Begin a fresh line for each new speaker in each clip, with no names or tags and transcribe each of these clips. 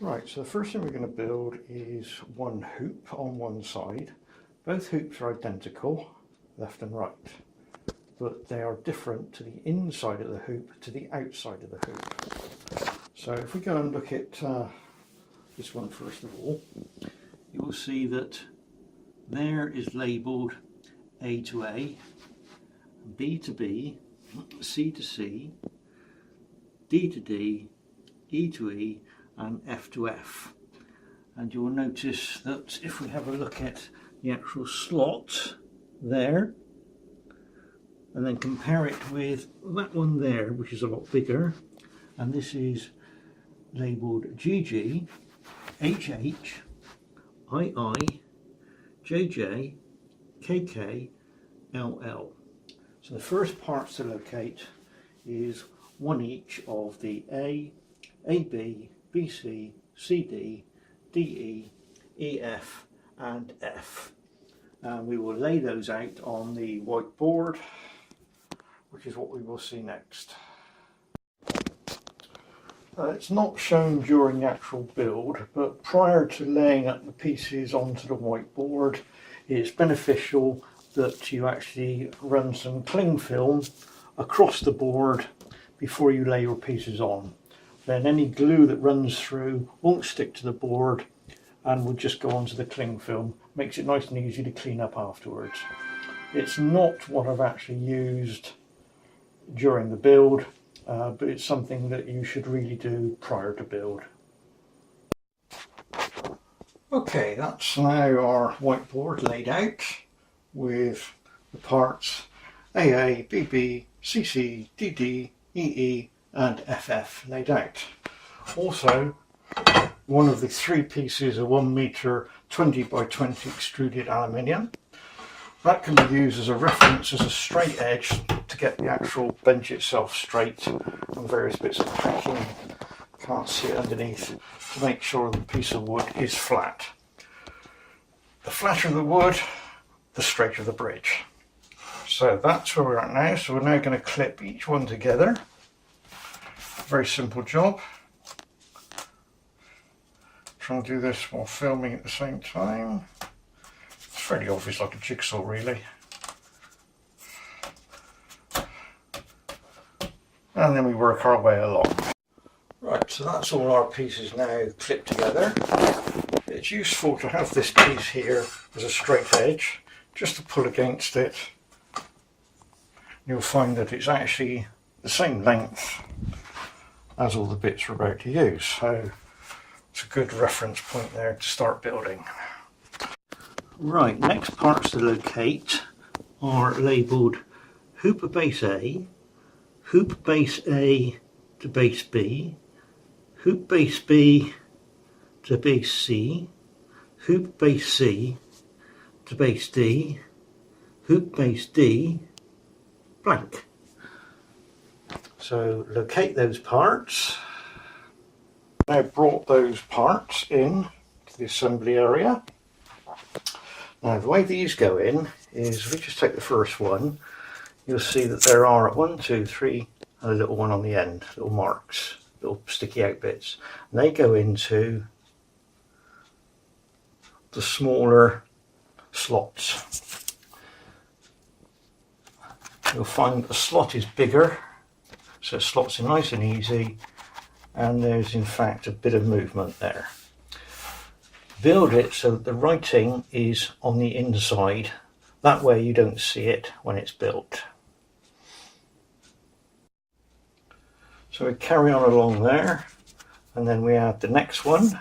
Right, so the first thing we're going to build is one hoop on one side. Both hoops are identical, left and right, but they are different to the inside of the hoop to the outside of the hoop. So if we go and look at this one first of all, you will see that there is labelled A to A, B to B, C to C, D to D, E to E and F to F. And you will notice that if we have a look at the actual slot there and then compare it with that one there, which is a lot bigger, and this is labelled GG, HH, II, JJ, KK, LL. So the first parts to locate is one each of the A, AB, BC, CD, DE, EF and F. And we will lay those out on the whiteboard, which is what we will see next. It's not shown during the actual build, but prior to laying up the pieces onto the whiteboard, it's beneficial that you actually run some cling film across the board before you lay your pieces on. Then any glue that runs through won't stick to the board and will just go onto the cling film. Makes it nice and easy to clean up afterwards. It's not what I've actually used during the build, but it's something that you should really do prior to build. Okay, that's now our whiteboard laid out with the parts AA, BB, CC, DD, EE and FF laid out. Also, one of the three pieces of 1 metre 20 by 20 extruded aluminium. That can be used as a reference as a straight edge to get the actual bench itself straight, and various bits of packing, can't see it underneath, to make sure the piece of wood is flat. The flatter the wood, the straighter the bridge. So that's where we're at now. So we're now going to clip each one together. Very simple job. Try and do this while filming at the same time. It's fairly obvious, like a jigsaw really. And then we work our way along. Right, so that's all our pieces now clipped together. It's useful to have this piece here as a straight edge, just to pull against it. You'll find that it's actually the same length as all the bits we're about to use, so it's a good reference point there to start building. Right, next parts to locate are labelled hoop base A, hoop base A to base B, hoop base B to base C, hoop base C to base D, hoop base D, blank. So locate those parts. Now brought those parts in to the assembly area. Now the way these go in is, if we just take the first one, you'll see that there are 1, 2, 3 and a little one on the end, little marks, little sticky out bits. And they go into the smaller slots. You'll find the slot is bigger, so it slots in nice and easy, and there's in fact a bit of movement there. Build it so that the writing is on the inside, that way you don't see it when it's built. So we carry on along there, and then we add the next one.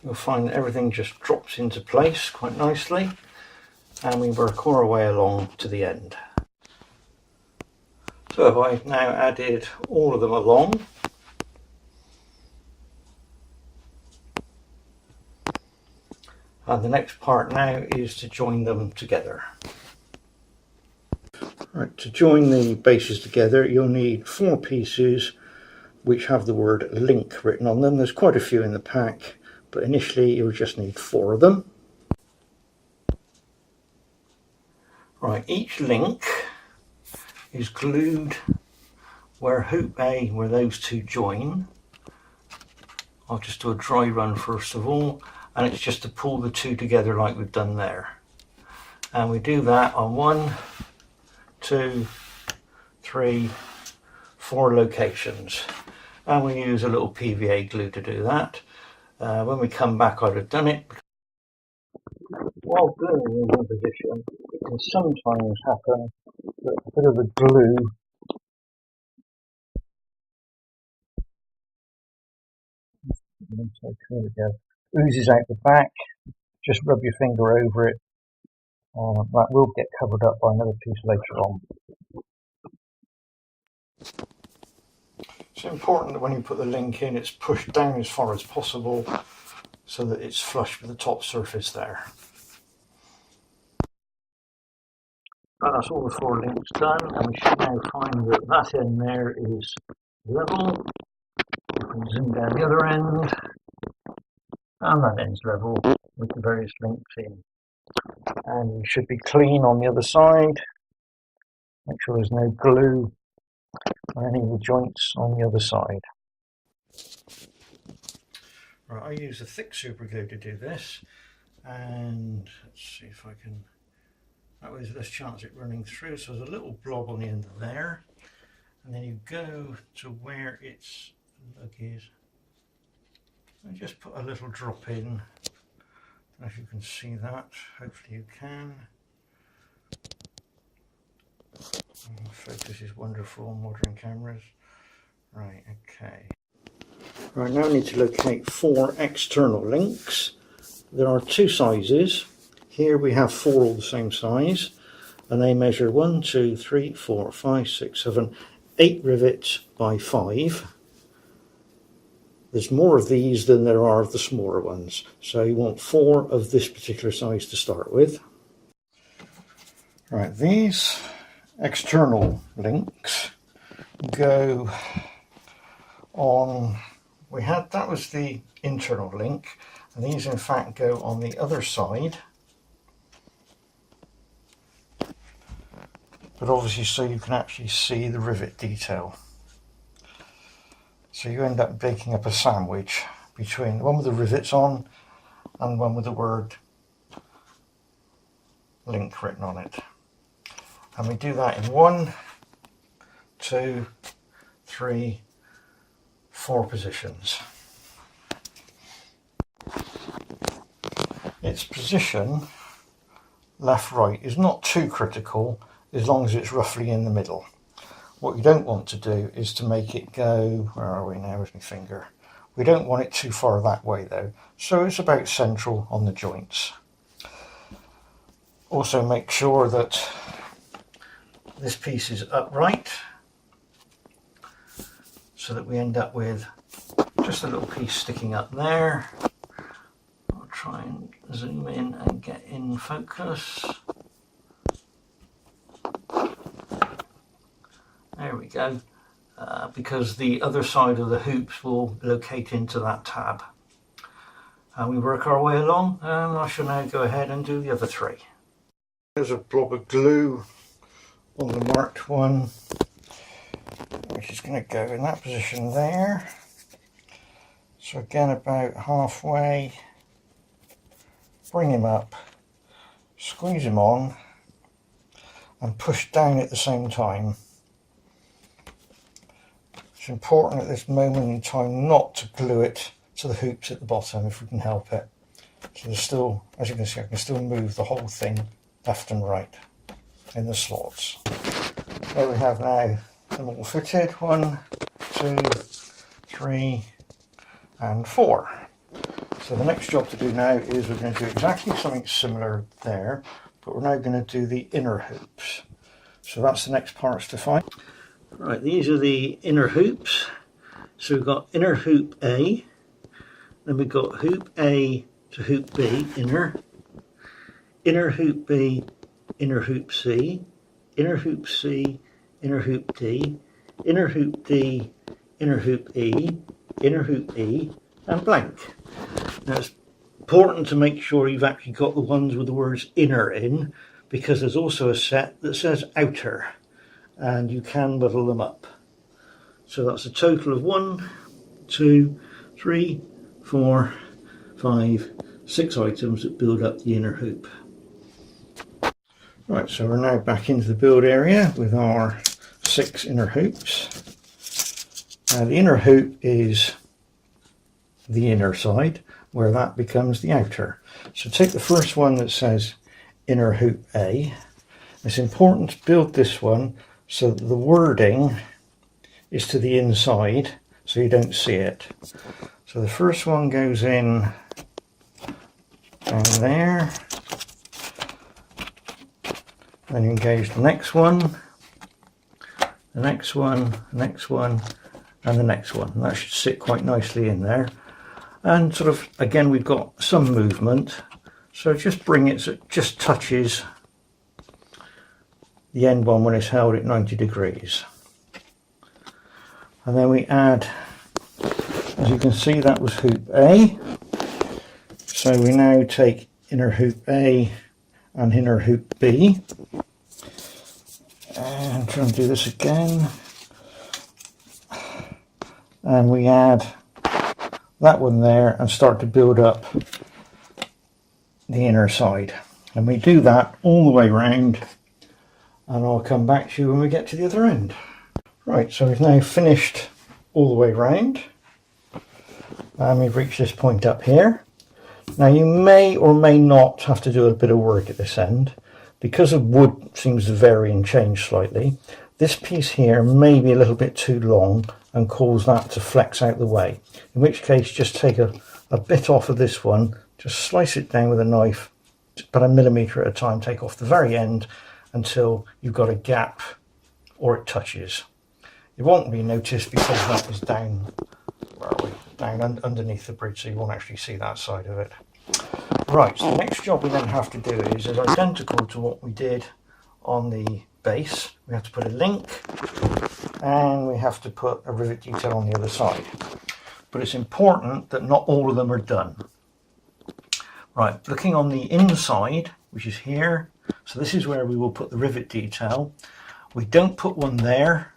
You'll find that everything just drops into place quite nicely, and we work our way along to the end. So I've now added all of them along. And the next part now is to join them together. Right, to join the bases together you'll need 4 pieces which have the word link written on them. There's quite a few in the pack, but initially you'll just need 4 of them. Right, each link is glued where hoop A, where those two join, I'll just do a dry run first of all, and it's just to pull the two together like we've done there. And we do that on 1, 2, 3, 4 locations. And we use a little PVA glue to do that. When we come back, I'd have done it. While gluing in one position, it can sometimes happen that a bit of the glue oozes out the back. Just rub your finger over it. That will get covered up by another piece later on. It's important that when you put the link in, it's pushed down as far as possible so that it's flush with the top surface there. And that's all the 4 links done, and we should now find that that end there is level. We can zoom down the other end, and that end's level with the various links in. And you should be clean on the other side. Make sure there's no glue on any of the joints on the other side. Right, I use a thick super glue to do this, and let's see if I can, that way there's less chance of it running through. So there's a little blob on the end of there, and then you go to where its lug is and just put a little drop in. I don't know if you can see that, hopefully you can. Focus is wonderful on modern cameras. Right, okay. Right, now I need to locate 4 external links. There are 2 sizes. Here we have 4 all the same size, and they measure 1, 2, 3, 4, 5, 6, 7, 8 rivets by 5. There's more of these than there are of the smaller ones, so you want 4 of this particular size to start with. Right, these external links go on, that was the internal link, and these in fact go on the other side, but obviously so you can actually see the rivet detail. So you end up making up a sandwich between the one with the rivets on and one with the word link written on it. And we do that in 1, 2, 3, 4 positions. Its position, left, right, is not too critical as long as it's roughly in the middle. What you don't want to do is to make it go, where are we now with my finger? We don't want it too far that way though, so it's about central on the joints. Also make sure that this piece is upright so that we end up with just a little piece sticking up there. I'll try and zoom in and get in focus. There we go, because the other side of the hoops will locate into that tab. And we work our way along, and I shall now go ahead and do the other 3. There's a blob of glue on the marked one, which is going to go in that position there. So again, about halfway, bring him up, squeeze him on, and push down at the same time. It's important at this moment in time not to glue it to the hoops at the bottom if we can help it. So there's still, as you can see, I can still move the whole thing left and right in the slots. There we have now them all fitted. 1, 2, 3 and 4. So the next job to do now is we're going to do exactly something similar there, but we're now going to do the inner hoops. So that's the next parts to find. Right, these are the inner hoops. So we've got inner hoop A, then we've got hoop A to hoop B, inner hoop B, inner hoop C, inner hoop C, inner hoop D, inner hoop D, inner hoop E, and blank. Now it's important to make sure you've actually got the ones with the words inner in, because there's also a set that says outer, and you can muddle them up. So that's a total of 1, 2, 3, 4, 5, 6 items that build up the inner hoop. Right, so we're now back into the build area with our 6 inner hoops. Now the inner hoop is the inner side, where that becomes the outer. So take the first one that says inner hoop A. It's important to build this one so that the wording is to the inside so you don't see it. So the first one goes in down there, then you engage the next one, the next one, the next one, and the next one. And that should sit quite nicely in there. And sort of, again, we've got some movement, so just bring it so it just touches the end one when it's held at 90 degrees. And then we add, as you can see, that was hoop A. So we now take inner hoop A and inner hoop B. And try and do this again. And we add that one there and start to build up the inner side. And we do that all the way around, and I'll come back to you when we get to the other end. Right, so we've now finished all the way round, and we've reached this point up here. Now you may or may not have to do a bit of work at this end. Because of wood seems to vary and change slightly, this piece here may be a little bit too long and cause that to flex out the way. In which case just take a bit off of this one, just slice it down with a knife, about 1 millimeter at a time, take off the very end until you've got a gap or it touches. It won't be noticed because that is down, where are we? Down underneath the bridge, so you won't actually see that side of it. Right, so the next job we then have to do is identical to what we did on the base. We have to put a link and we have to put a rivet detail on the other side. But it's important that not all of them are done. Right, looking on the inside, which is here, so this is where we will put the rivet detail. We don't put one there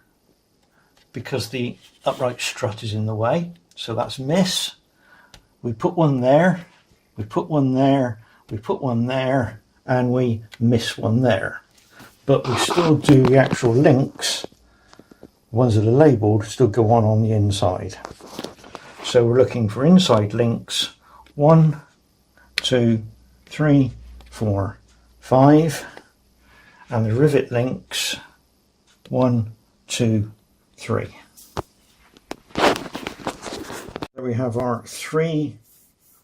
because the upright strut is in the way, so that's miss. We put one there, we put one there, we put one there, and we miss one there. But we still do the actual links, the ones that are labelled, still go on the inside. So we're looking for inside links 1, 2, 3, 4, 5, and the rivet links 1, 2, 3. So we have our 3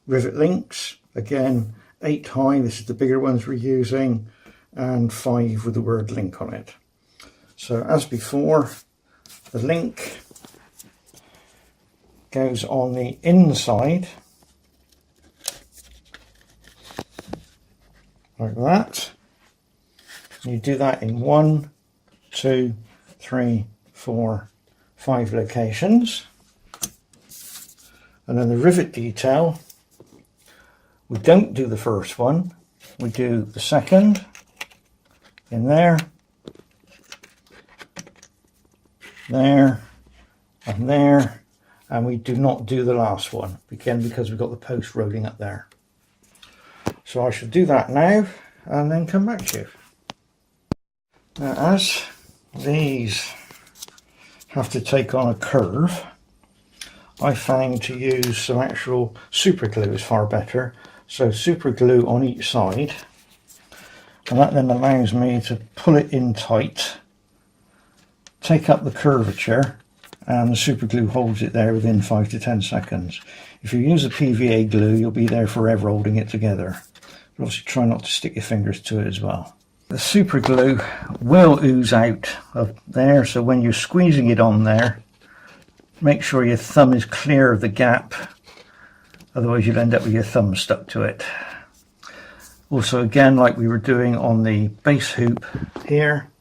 rivet links, again 8 high, this is the bigger ones we're using, and 5 with the word link on it. So as before, the link goes on the inside like that. You do that in 1, 2, 3, 4, 5 locations. And then the rivet detail, we don't do the first one, we do the second in there, there, and there, and we do not do the last one, again because we've got the post rolling up there. So I shall do that now and then come back to you. Now, as these have to take on a curve, I found to use some actual super glue is far better. So super glue on each side, and that then allows me to pull it in tight, take up the curvature, and the super glue holds it there within 5 to 10 seconds. If you use a PVA glue, you'll be there forever holding it together. But obviously try not to stick your fingers to it as well. The super glue will ooze out of there, so when you're squeezing it on there, make sure your thumb is clear of the gap, otherwise you'll end up with your thumb stuck to it. Also, again, like we were doing on the base hoop here,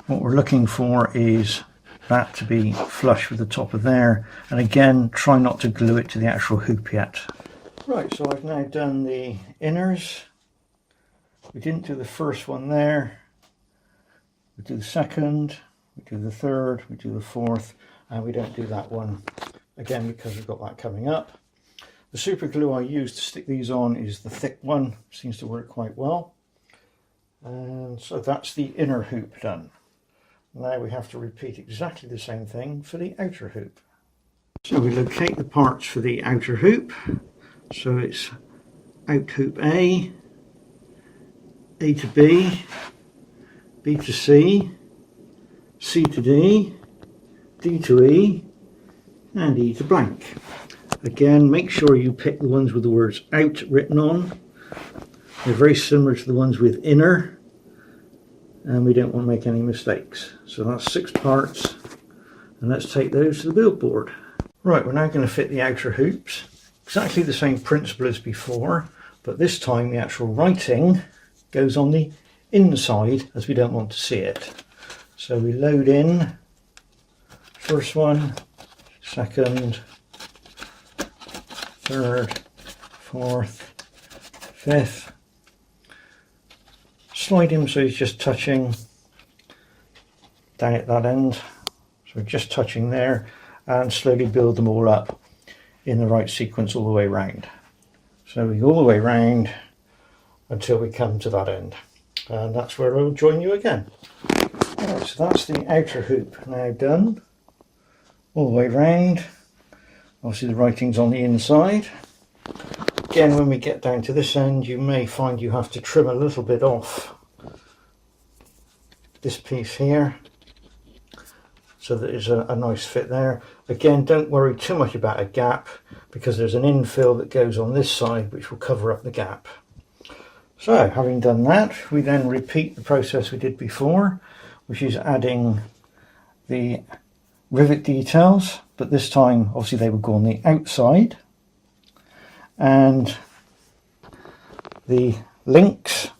what we're looking for is that to be flush with the top of there, and again try not to glue it to the actual hoop yet. Right, so I've now done the inners. We didn't do the first one there, we do the second, we do the third, we do the fourth, and we don't do that one again because we've got that coming up. The super glue I use to stick these on is the thick one, seems to work quite well. And so that's the inner hoop done. Now we have to repeat exactly the same thing for the outer hoop. So we locate the parts for the outer hoop. So it's out hoop A to B, B to C, C to D, D to E, and E to blank. Again, make sure you pick the ones with the words out written on. They're very similar to the ones with inner, and we don't want to make any mistakes. So that's 6 parts, and let's take those to the build board. Right, we're now going to fit the outer hoops. Exactly the same principle as before, but this time the actual writing goes on the inside as we don't want to see it. So we load in first one, second, third, fourth, fifth. Slide him so he's just touching down at that end. So just touching there, and slowly build them all up in the right sequence all the way round. So we go all the way round until we come to that end, and that's where I'll join you again. Right, so that's the outer hoop now done all the way round. Obviously the writing's on the inside. Again, when we get down to this end, you may find you have to trim a little bit off this piece here so that there's a nice fit there. Again, don't worry too much about a gap because there's an infill that goes on this side which will cover up the gap. So having done that, we then repeat the process we did before, which is adding the rivet details, but this time obviously they will go on the outside, and the links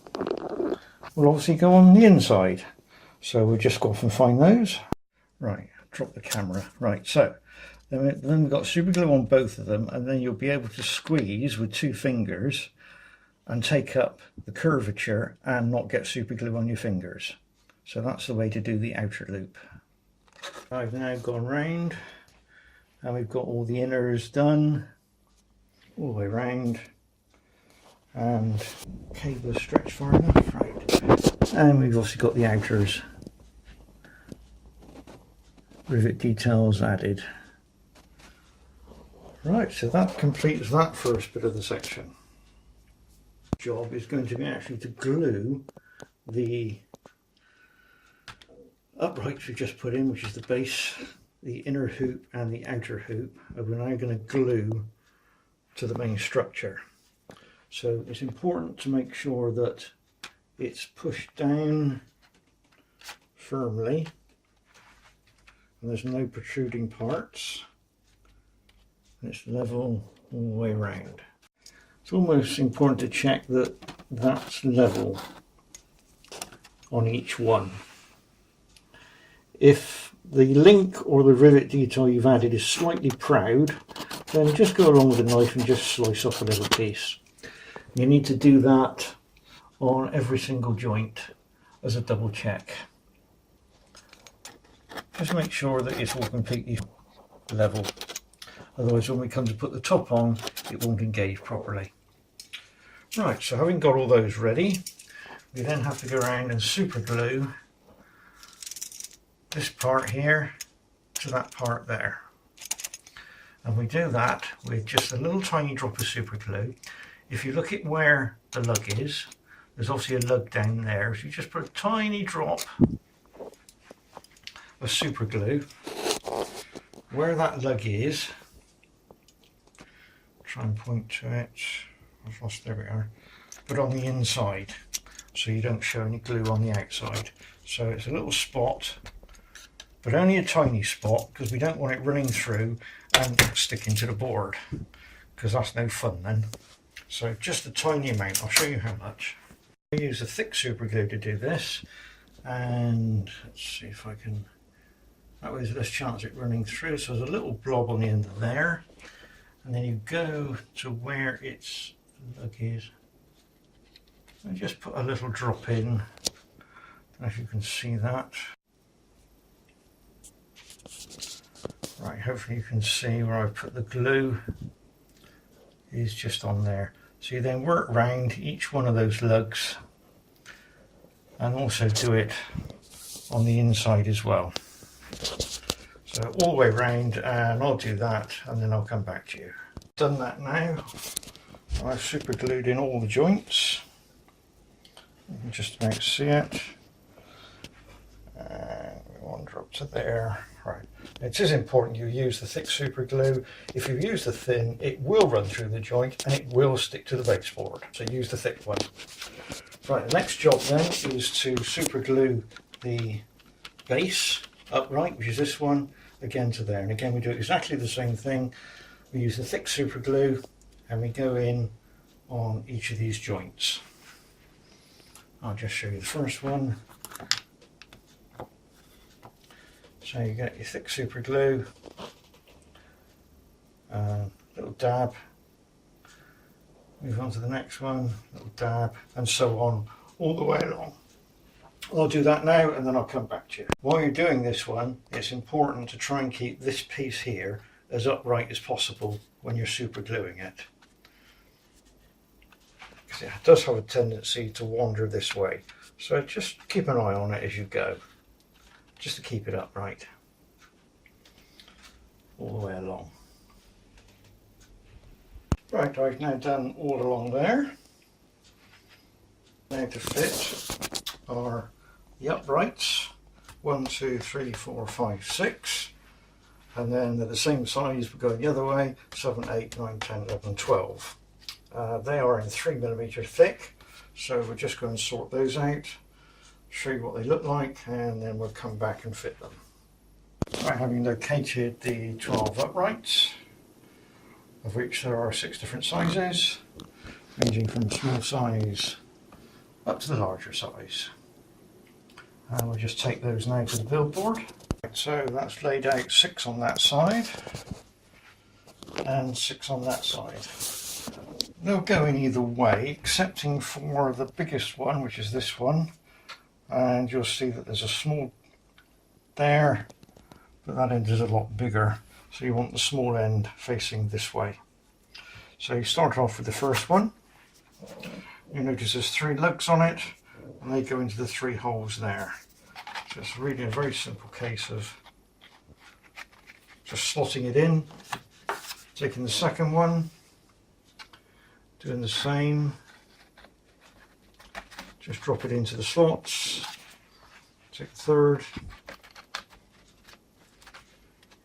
will obviously go on the inside. So we'll just go off and find those. Right, drop the camera. Right, so then we've got super glue on both of them, and then you'll be able to squeeze with 2 fingers and take up the curvature and not get super glue on your fingers. So that's the way to do the outer loop. I've now gone round and we've got all the inners done all the way round, and cable is stretched far enough, right, and we've also got the outers rivet details added. Right, so that completes that first bit of the section. Job is going to be actually to glue the uprights we just put in, which is the base, the inner hoop and the outer hoop, and we're now going to glue to the main structure. So it's important to make sure that it's pushed down firmly and there's no protruding parts, and it's level all the way around. It's almost important to check that that's level on each one. If the link or the rivet detail you've added is slightly proud, then just go along with the knife and just slice off a little piece. You need to do that on every single joint as a double check. Just make sure that it's all completely level. Otherwise, when we come to put the top on, it won't engage properly. Right, so having got all those ready, we then have to go around and super glue this part here to that part there. And we do that with just a little tiny drop of super glue. If you look at where the lug is, there's obviously a lug down there. So you just put a tiny drop of super glue where that lug is. Try and point to it. I've lost, there we are. But on the inside, so you don't show any glue on the outside. So it's a little spot, but only a tiny spot, because we don't want it running through and sticking to the board, because that's no fun then. So just a tiny amount. I'll show you how much. I use a thick super glue to do this, and let's see if I can, that way there's less chance of it running through. So there's a little blob on the end of there, and then you go to where its lug is and just put a little drop in. I don't know if you can see that. Right, hopefully you can see where I've put the glue is just on there. So you then work round each one of those lugs and also do it on the inside as well. So all the way round, and I'll do that and then I'll come back to you. Done that now. I've super glued in all the joints. You can just about see it. And we wander up to there. Right. It is important you use the thick super glue. If you use the thin, it will run through the joint and it will stick to the baseboard. So use the thick one. Right, the next job then is to super glue the base upright, which is this one, again to there. And again we do exactly the same thing. We use the thick super glue and we go in on each of these joints. I'll just show you the first one. So you get your thick super glue, little dab, move on to the next one, little dab, and so on all the way along. I'll do that now and then I'll come back to you. While you're doing this one, it's important to try and keep this piece here as upright as possible when you're super gluing it, because it does have a tendency to wander this way. So just keep an eye on it as you go, just to keep it upright all the way along. Right, I've now done all along there. Now to fit are the uprights, 1, 2, 3, 4, 5, 6, and then they're the same size but going the other way, 7, 8, 9, 10, 11, 12. They are in 3mm thick, so we're just going to sort those out, show you what they look like, and then we'll come back and fit them. Right, having located the 12 uprights, of which there are 6 different sizes, ranging from small size up to the larger size. And we'll just take those now to the build board. Right, so that's laid out 6 on that side and 6 on that side. They'll go in either way, excepting for the biggest one, which is this one. And you'll see that there's a small there, but that end is a lot bigger. So you want the small end facing this way. So you start off with the first one. You notice there's 3 lugs on it, and they go into the 3 holes there. So it's really a very simple case of just slotting it in, taking the second one, doing the same, just drop it into the slots, take the third,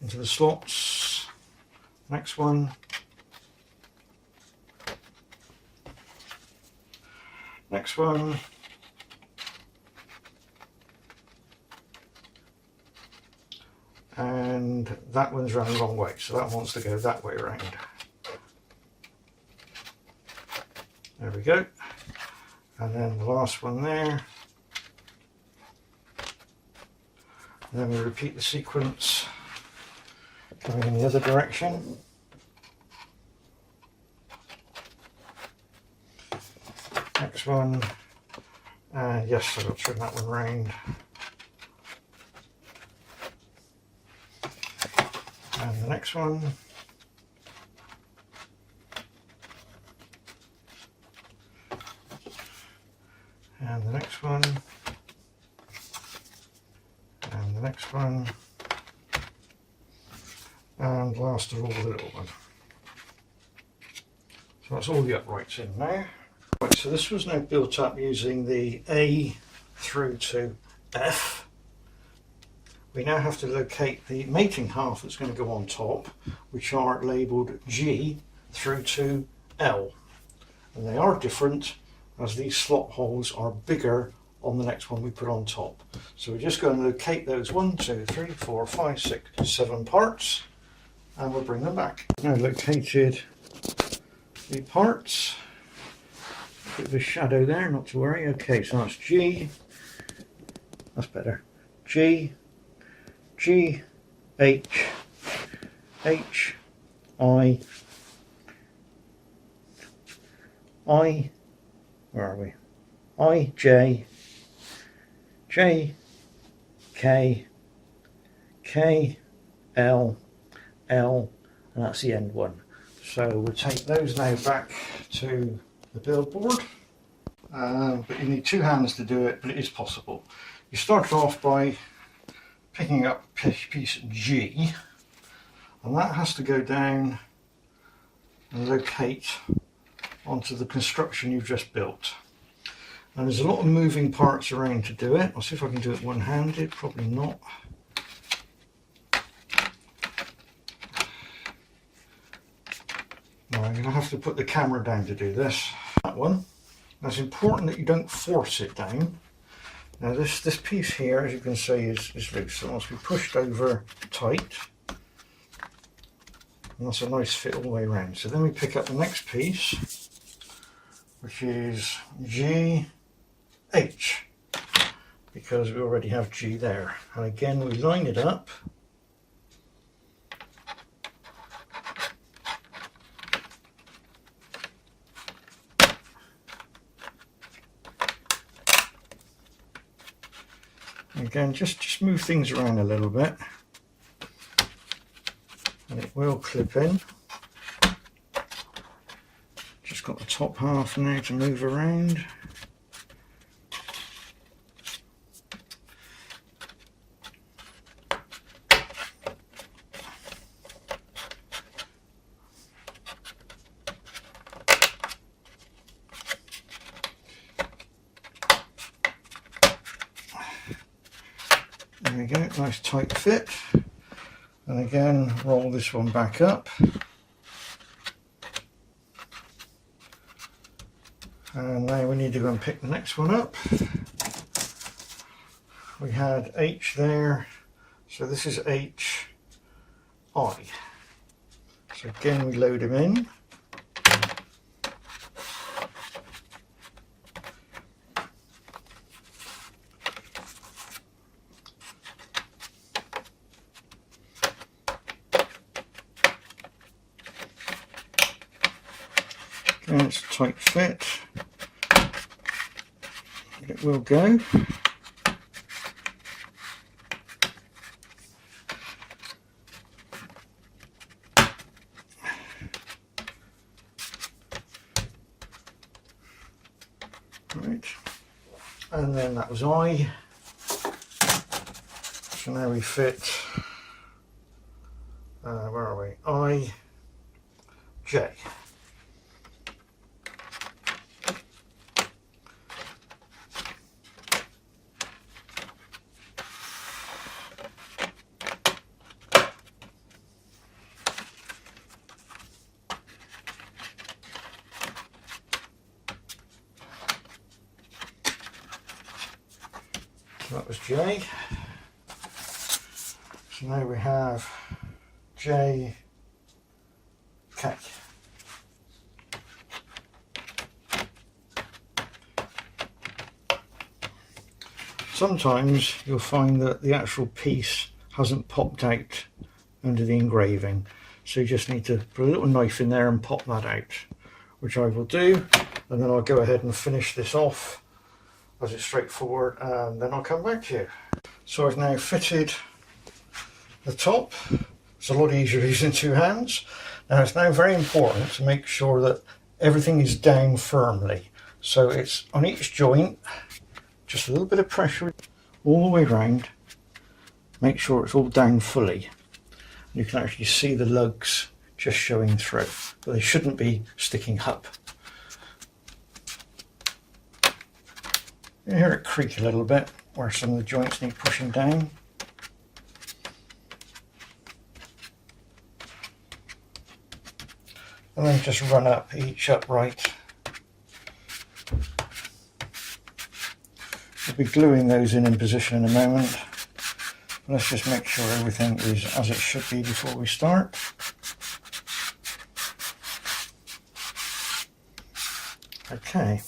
into the slots, next one, next one, and that one's round the wrong way, so that wants to go that way around. There we go. And then the last one there. And then we repeat the sequence going in the other direction. Next one. And yes, I've got to turn that one round. And the next one. And the next one. And the next one. And last of all, the little one. So that's all the uprights in now. Right, so this was now built up using the A through to F. We now have to locate the mating half that's going to go on top, which are labelled G through to L. And they are different, as these slot holes are bigger on the next one we put on top. So we're just going to locate those 1, 2, 3, 4, 5, 6, 7 parts, and we'll bring them back. Now located the parts, bit of a shadow there, not to worry. Okay, so that's G, that's better, G, G, H, H, I, where are we? I, J, J, K, K, L, L, and that's the end one. So we'll take those now back to the build board. But you need two hands to do it, but it is possible. You start off by picking up piece G, and that has to go down and locate onto the construction you've just built. And there's a lot of moving parts around to do it. I'll see if I can do it one-handed, probably not. Now I'm going to have to put the camera down to do this. That one. Now it's important that you don't force it down. Now this piece here, as you can see, is loose, so it must be pushed over tight. And that's a nice fit all the way around. So then we pick up the next piece, which is G, H, because we already have G there. And again, we line it up. Again, just move things around a little bit, and it will clip in. Just got the top half now to move around. There we go, nice tight fit. And again, roll this one back up. And now we need to go and pick the next one up. We had H there, so this is H, I. So again, we load him in. And it's a tight fit. It will go. Right. And then that was I. So now we fit, where are we? I, J. So that was J. So now we have J, K. Sometimes you'll find that the actual piece hasn't popped out under the engraving, so you just need to put a little knife in there and pop that out, which I will do, and then I'll go ahead and finish this off as it's straightforward, and then I'll come back to you. So I've now fitted the top. It's a lot easier using two hands. Now it's now very important to make sure that everything is down firmly. So it's on each joint, just a little bit of pressure all the way around. Make sure it's all down fully. You can actually see the lugs just showing through, but they shouldn't be sticking up. You hear it creak a little bit where some of the joints need pushing down. And then just run up each upright. We'll be gluing those in position in a moment. Let's just make sure everything is as it should be before we start. Okay,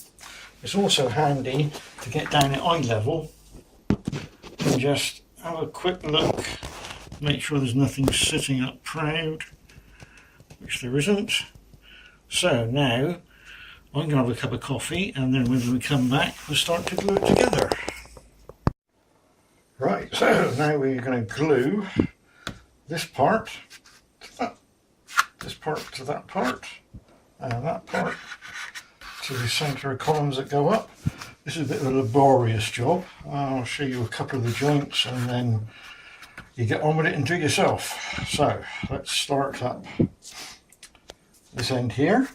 it's also handy to get down at eye level and just have a quick look, make sure there's nothing sitting up proud, which there isn't. So now I'm going to have a cup of coffee, and then when we come back we'll start to glue it together. Right, so now we're going to glue this part this part to that part, and that part to the centre of columns that go up. This is a bit of a laborious job. I'll show you a couple of the joints and then you get on with it and do it yourself. So let's start up this end here.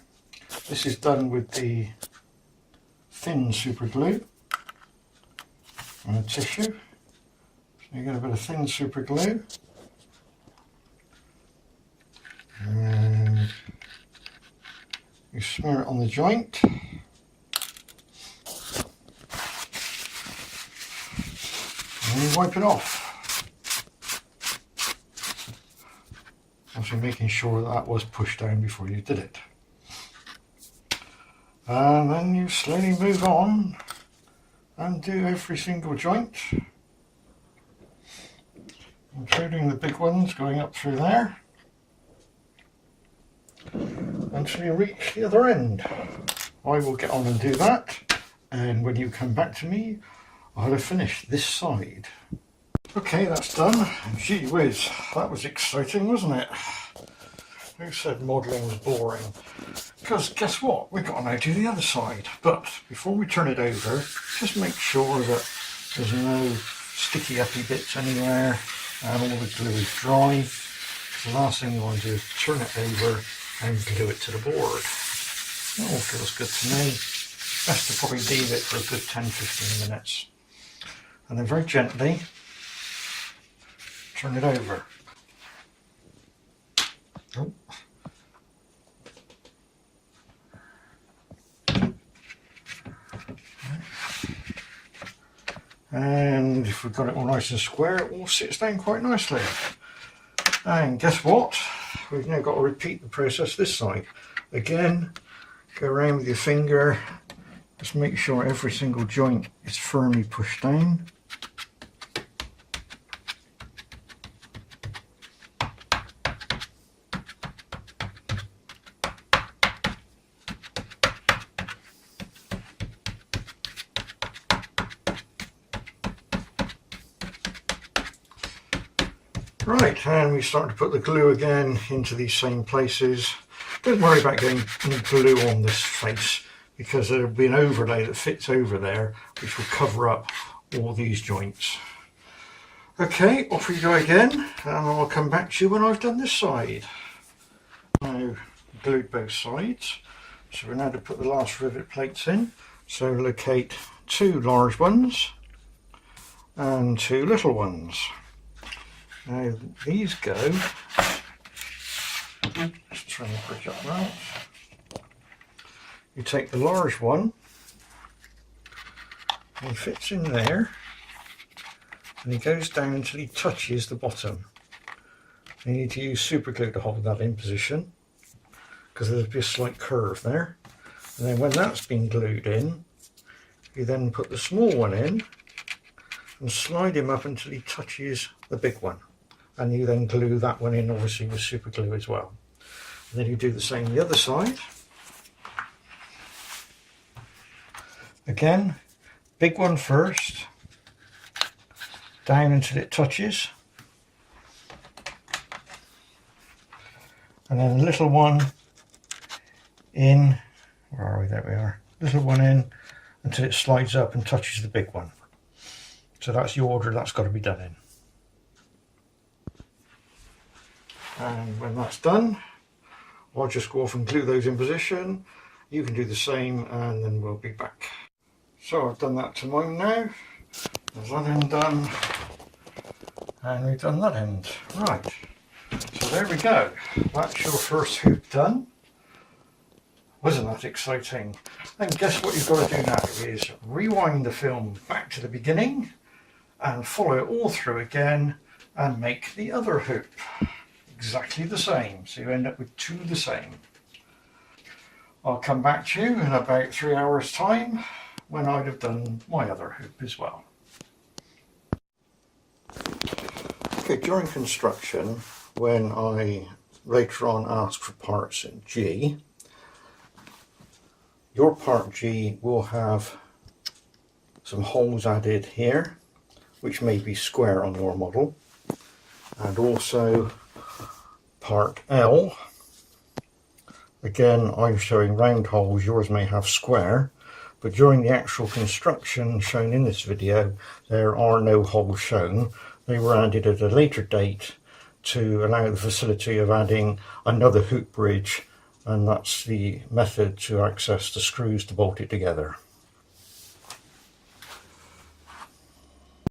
This is done with the thin super glue and a tissue. So you get a bit of thin super glue and you smear it on the joint. And you wipe it off. Also making sure that was pushed down before you did it. And then you slowly move on and do every single joint, including the big ones going up through there, until you reach the other end. I will get on and do that, and when you come back to me, I'll have finished this side. Okay, that's done. Gee whiz, that was exciting, wasn't it? Who said modelling was boring? Because guess what? We've got to now do the other side. But before we turn it over, just make sure that there's no sticky uppy bits anywhere and all the glue is dry. The last thing you want to do is turn it over and glue it to the board. That all feels good to me. Best to probably leave it for a good 10-15 minutes. And then very gently turn it over. Oh. And if we've got it all nice and square, it all sits down quite nicely. And guess what? We've now got to repeat the process this side. Again, go around with your finger, just make sure every single joint is firmly pushed down. Right, and we start to put the glue again into these same places. Don't worry about getting glue on this face, because there will be an overlay that fits over there which will cover up all these joints. Okay, off we go again, and I'll come back to you when I've done this side. Now glued both sides, so we're now to put the last rivet plates in. So locate 2 large ones and 2 little ones. Now these go, just trying to bridge up that. You take the large one, and he fits in there, and he goes down until he touches the bottom. You need to use super glue to hold that in position, because there'll be a slight curve there. And then when that's been glued in, you then put the small one in and slide him up until he touches the big one. And you then glue that one in, obviously with super glue as well. And then you do the same the other side. Again, big one first, down until it touches. And then a little one in, where are we? There we are. Little one in until it slides up and touches the big one. So that's the order that's got to be done in. And when that's done, I'll just go off and glue those in position. You can do the same, and then we'll be back. So I've done that to mine now. There's that end done, and we've done that end. Right, so there we go. That's your first hoop done. Wasn't that exciting? And guess what you've got to do now is rewind the film back to the beginning and follow it all through again and make the other hoop exactly the same, so you end up with 2 the same. I'll come back to you in about 3 hours time when I'd have done my other hoop as well. Okay, during construction, when I later on ask for parts in G, your part G will have some holes added here, which may be square on your model, and also part L Again, I'm showing round holes, yours may have square, but during the actual construction shown in this video, there are no holes shown. They were added at a later date to allow the facility of adding another hoop bridge, and that's the method to access the screws to bolt it together.